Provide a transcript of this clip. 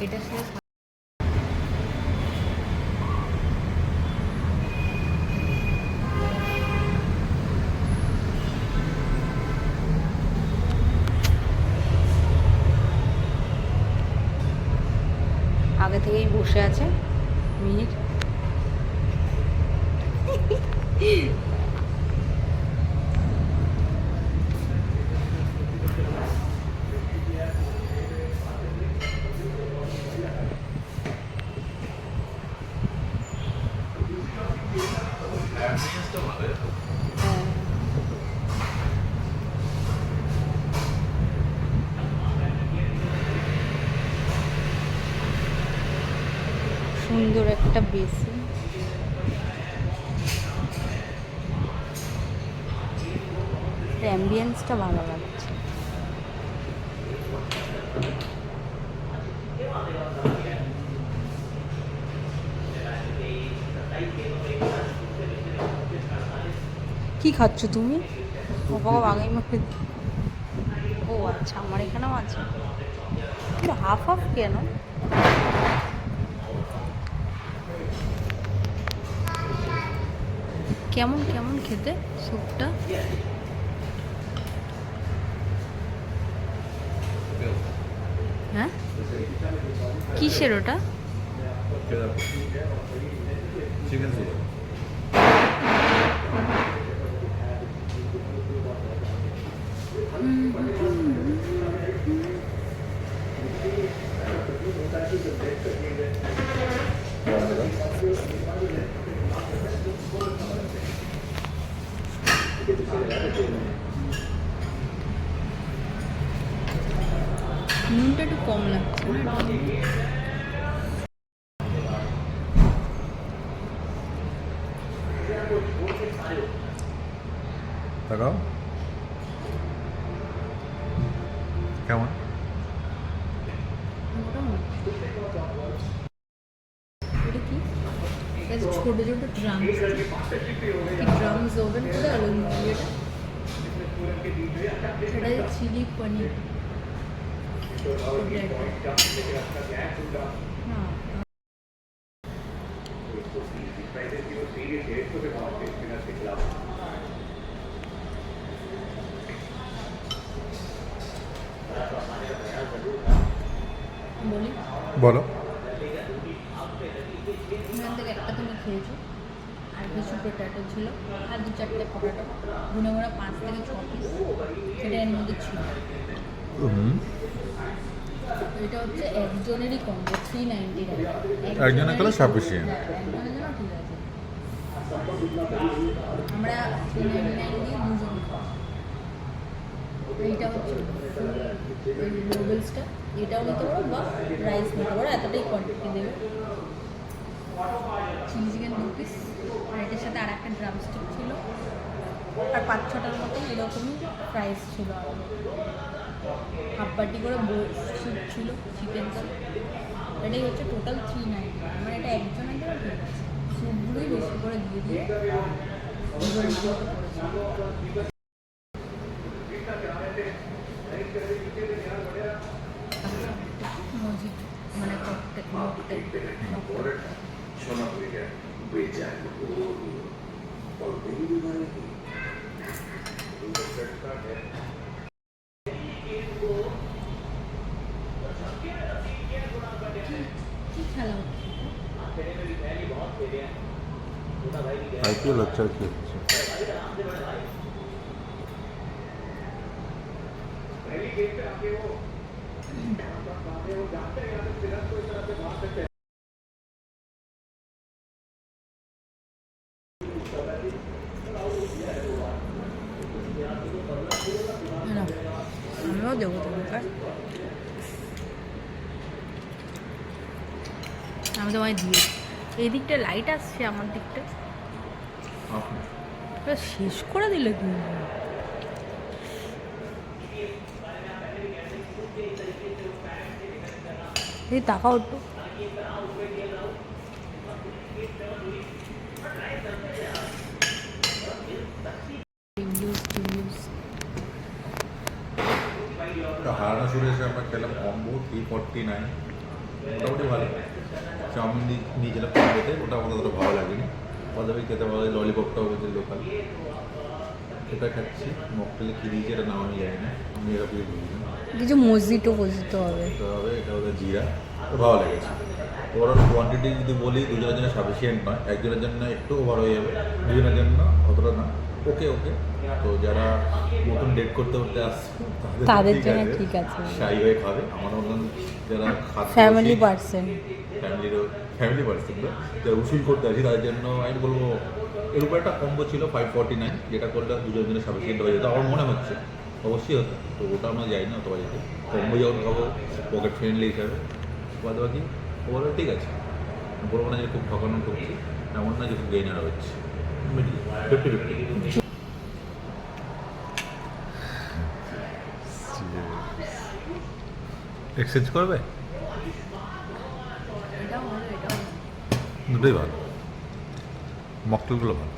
এটা শেষ। আগে থেকেই বসে আছে মিহির। সুন্দর একটা বেসিন, অ্যাম্বিয়েন্সটা ভালো লাগছে। কি খাচ্ছ তুমি? বাবা আগে মুখে। ও আচ্ছা, আমার এখানেও আছে, কিন্তু হাফ হাফ কেন? কেমন কেমন খেতে স্যুপটা? হ্যাঁ, কিসের ওটা? Chicken soup. নুনটা একটু কম লাগছে না? তাকাও কেমন? এটা কি? ছোট ছোট ড্রামস, ড্রামস ওভেন করে আর ওই মুরগিটা, সেটা চিলি পনির। না, বলি বলো। এখান থেকে একটা তুমি খেয়েছো, আর কিছু পোটাটো ছিল, আর 2-4টে পোটাটো গুনে গুনে 5 থেকে 6 পিস সেটা এর মধ্যে ছিল। এটা হচ্ছে একজনেরই কম্বো, 399। একজনের করে সাফিসিয়েন্ট। একজনের জন্য ঠিক আছে। আমরা 399 দিয়ে দুজন খাওয়া। এইটা হচ্ছে নুডলসটা, এটাও নিতে পারো বা রাইস নিতে পারো, এতটাই কোয়ান্টিটি দেবে। চিলি চিকেন 2 পিস, আর এটার সাথে আর একটা ড্রামস্টিক ছিল, আর 5-6টার মতো এরকমই প্রাইস ছিল। আর হাফ বাটি করে স্যুপ ছিল, চিকেন স্যুপ। এটাই হচ্ছে টোটাল 390। আমার এটা একজনের জন্য ঠিক আছে, স্যুপগুলোই বেশি করে দিয়ে দিয়ে দুজনের মতো করেছে। মজিদ মানে ককটেল। কি খেলা হচ্ছে? আইপিএল হচ্ছে আর কি হচ্ছে। আমিও দেবো তোমাকে, আমি তোমায় দিয়ে। এই দিকটা লাইট আসছে, আমার দিকটা শেষ করে দিলে তুমি। এই তাকাও একটু। হারানো শুরু হয়েছে, আমরা খেলাম কম্বো 349, মোটামুটি ভালো। চাউমিন নিয়েছিলাম কম্বোতে, ওটা আমাদের অতটা ভালো লাগেনি। বাদবাকি খেতে ভালো লাগে। ললিপপটাও হচ্ছে লোকাল, এটা খাচ্ছি। মকটেলে কী দিয়েছে এটা নাম আমি জানি না, আমি এটা দিয়ে বুঝি না। কিছু মসজিদও হবে। তবে এটা ওদের জিরা, তো ভালো লেগেছে। ওভারঅল কোয়ান্টিটি যদি বলি, দুজনের জন্য সাফিসিয়েন্ট নয়, একজনের জন্য একটু ওভার হয়ে যাবে, দুজনের জন্য অতটা না। ওকে ওকে। তো যারা নতুন ডেট করতে করতে আসছে তাদের জন্য ঠিক আছে। শাই হয়ে খাবে। আমার মতন যারা ফ্যামিলি পার্সন, ফ্যামিলি পার্সন যারা উসুল করতে আসি, তাদের জন্য আমি বলবো এর উপর একটা কম্বো ছিল 549, যেটা করলে দুজনের জন্য সাফিসিয়েন্ট হয়ে যেত আমার মনে হচ্ছে। অবশ্যই হতো, তো ওটা আমরা যাই না অত বাজেতে। কম্বো যখন খাবো পকেট ফ্রেন্ডলি হিসাবে, বাদ বাকি ওভারঅল ঠিক আছে। বলবো না যে খুব ঠকানো করছি, এমন না যে খুব গেইনার হচ্ছে, মিডিল 50-50। এক্সচেঞ্জ করবে? এটাও ভালো, এটাও ভালো। দুটোই ভালো, মকটেলগুলো ভালো।